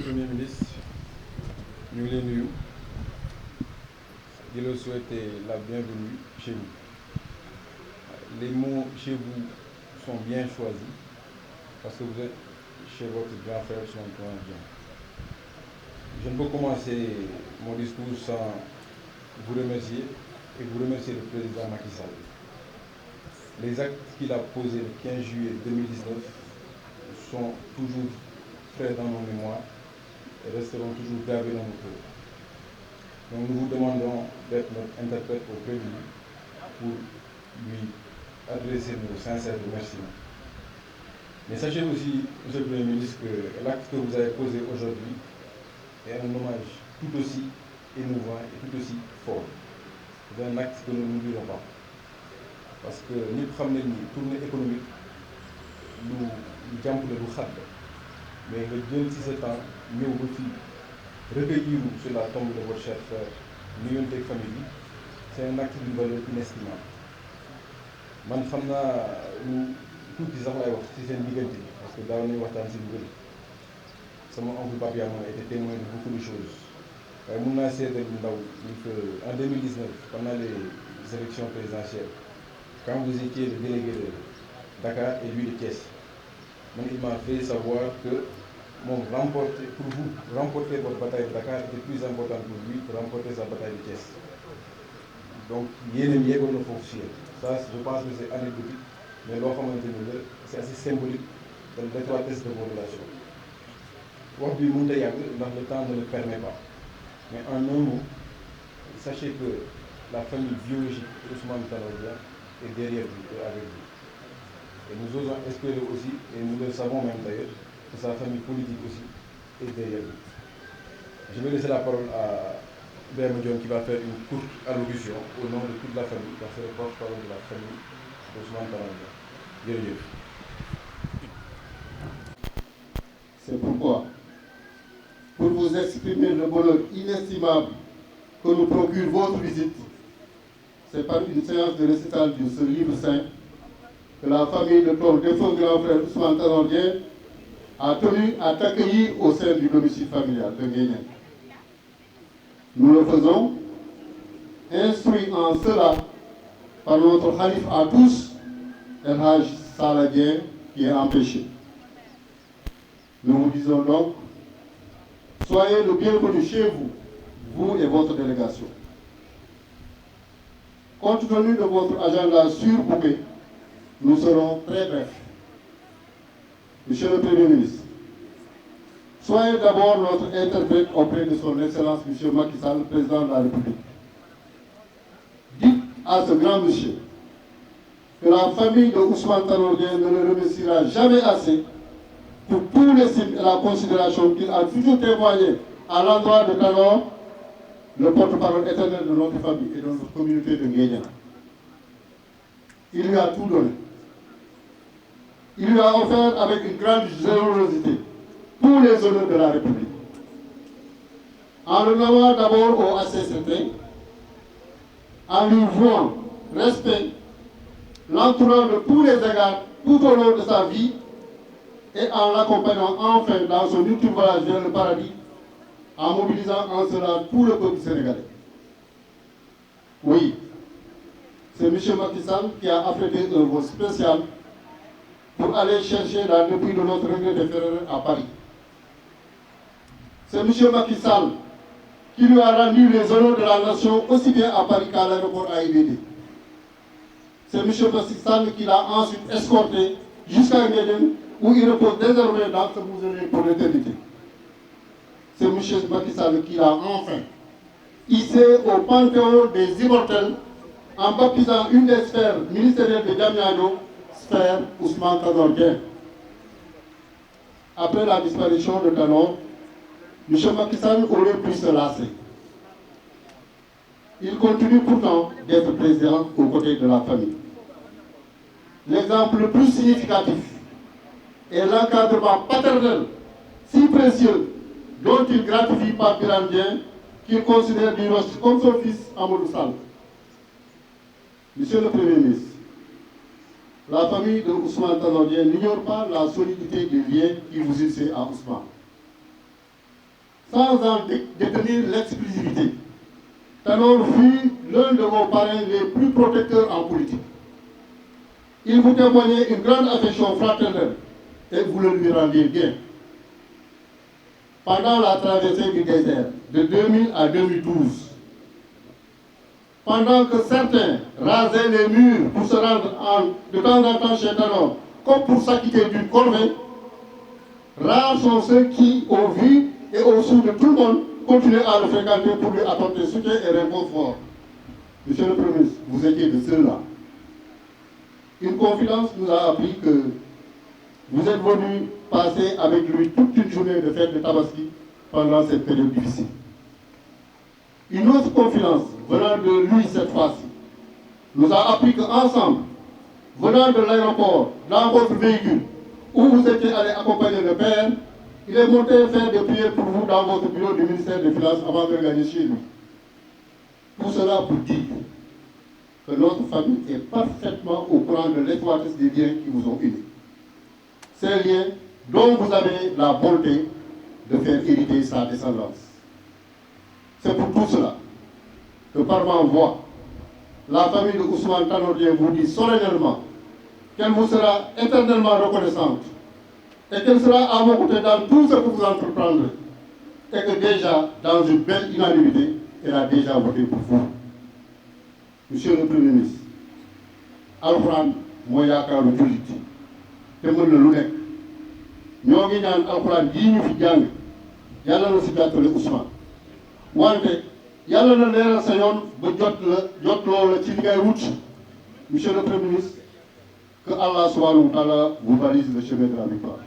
Premier ministre ñu ngi leen nuyu di la souhaiter la bienvenue chez vous. Les mots chez vous sont bien choisis parce que vous êtes chez votre grand frère Ousmane Tanor Dieng. Je ne peux commencer mon discours sans vous remercier et vous remercier le président Macky Sall. Les actes qu'il a posés le 15 juillet 2019 sont toujours frais dans nos mémoires et resteront toujours gravés dans nos cœurs. Donc nous vous demandons d'être notre interprète auprès de lui pour lui adresser nos sincères remerciements. Mais sachez aussi, Monsieur le Premier ministre, que l'acte que vous avez posé aujourd'hui est un hommage tout aussi émouvant et tout aussi fort. C'est un acte que nous n'oublierons pas. Parce que ñëpp xam nañ ni tournée économique lu jàmp la lu xat la mais nga jël ci sa temps ñëw ba fii recueillir sur la tombe de votre cher frère nuyonteeg famille bi c'est un acte d'une valeur inestimable. Man xam naa lu tuuti sax lay wax ci seen diggante parce que daaw nañu waxtaan si lu bëri sama oncle Papia moom a été témoin de beaucoup de choses waaye mun naa seetal lu ndaw ni que en 2019 pendant les élections présidentielles quand vous étiez le délégué de Dakar et lui de Thiès, il m'a fait savoir que pour vous, remporter votre bataille de Dakar était plus important pour lui que remporter sa bataille de Thiès. Donc, ça, je pense que c'est anecdotique, mais c'est assez symbolique de l'étroitesse de vos relations. Le temps ne le permet pas. Mais en un mot, sachez que la famille biologique d'Ousmane Tanor Dieng est derrière vous et avec vous. Et nous osons espérer aussi, et nous le savons même d'ailleurs, que sa famille politique aussi est derrière vous. Je vais laisser la parole à Béam Dion qui va faire une courte allocution au nom de toute la famille, car c'est le porte-parole de la famille d'Ousmane Tanor Dieng. C'est pourquoi, pour vous exprimer le bonheur inestimable que nous procure votre visite, c'est par une séance de récital de ce livre saint que la famille de ton défunt grand frère Ousmane Tanor Dieng a tenu à t'accueillir au sein du domicile familial de Nguyen. Nous le faisons, instruits en cela par notre khalife à tous, El Hajj Salah Dieng, qui est empêché. Nous vous disons donc, soyez le bienvenu chez vous, vous et votre délégation. Compte tenu de votre agenda surbooké, nous serons très brefs. Monsieur le Premier ministre, soyez d'abord notre interprète auprès de son Excellence M. Macky Sall, président de la République. Dites à ce grand monsieur que la famille de Ousmane Tanor Dieng ne le remerciera jamais assez pour tous les signes et la considération qu'il a toujours témoigné à l'endroit de Tanor, le porte-parole éternel de notre famille et de notre communauté de Nguyen. Il lui a tout donné. Il lui a offert avec une grande générosité tous les honneurs de la République. En le nommant d'abord au HCCT, en lui vouant respect, l'entourant de tous les égards tout au long de sa vie et en l'accompagnant enfin dans son ultime voyage vers le paradis, en mobilisant en cela tout le peuple sénégalais. Oui, c'est M. Macky Sall qui a affrété un vol spécial pour aller chercher la dépouille de notre regret de Ferrer à Paris. C'est M. Macky Sall qui lui a rendu les honneurs de la nation aussi bien à Paris qu'à l'aéroport AIBD. C'est M. Macky Sall qui l'a ensuite escorté jusqu'à Nguyen, où il repose désormais dans ce mausolée pour l'éternité. C'est M. Macky Sall qui l'a enfin hissé au panthéon des immortels en baptisant une des sphères ministérielles de Diamniadio, sphère Ousmane Tanor Dieng. Après la disparition de Tanor, M. Macky Sall aurait pu se lasser. Il continue pourtant d'être président aux côtés de la famille. L'exemple le plus significatif est l'encadrement paternel si précieux dont il gratifie Pape Birame Dieng, qu'il considère du reste comme son fils Amadou Sall. Monsieur le Premier ministre, la famille de Ousmane Tanor Dieng n'ignore pas la solidité des liens qui vous unissent à Ousmane. sans en détenir l'exclusivité. Tanor fut l'un de vos parrains les plus protecteurs en politique. Il vous témoignait une grande affection fraternelle et vous le lui rendiez bien. Pendant la traversée du désert de 2000 à 2012, pendant que certains rasaient les murs pour se rendre de temps en temps chez Tanor, comme pour s'acquitter d'une corvée, rares sont ceux qui, au vu et au sou de tout le monde, continuent à le fréquenter pour lui apporter soutien et réconfort. Monsieur le Premier ministre, vous étiez de ceux-là. Une confidence nous a appris que vous êtes venu passer avec lui toute une journée de fête de Tabaski pendant cette période difficile. Une autre confidence venant de lui cette fois-ci nous a appris qu'ensemble, venant de l'aéroport, dans votre véhicule, où vous étiez allé accompagner le père, il est monté faire des prières pour vous dans votre bureau du ministère des Finances avant de gagner chez lui. Tout cela pour dire que notre famille est parfaitement au courant de l'étroitesse des liens qui vous ont unis. Ces liens dont vous avez la bonté de faire hériter sa descendance. C'est pour tout cela que par ma voix, la famille de Ousmane Tanor Dieng vous dit solennellement qu'elle vous sera éternellement reconnaissante et qu'elle sera à vos côtés dans tout ce que vous entreprendrez et que déjà, dans une belle unanimité, elle a déjà voté pour vous. Monsieur le Premier ministre, Alxuraan mooy yaakaaru jullit te mën na lu nekk ñoo ngi ñaan Alxuraan yii ñu fi jàng yàlla na si jàppale Ousmane wante yàlla na leeral sa yoon ba jot loola ci li ngay wut. Monsieur le Premier ministre, que Allah subhanahu wa ta'ala vous valise le chemin de la victoire.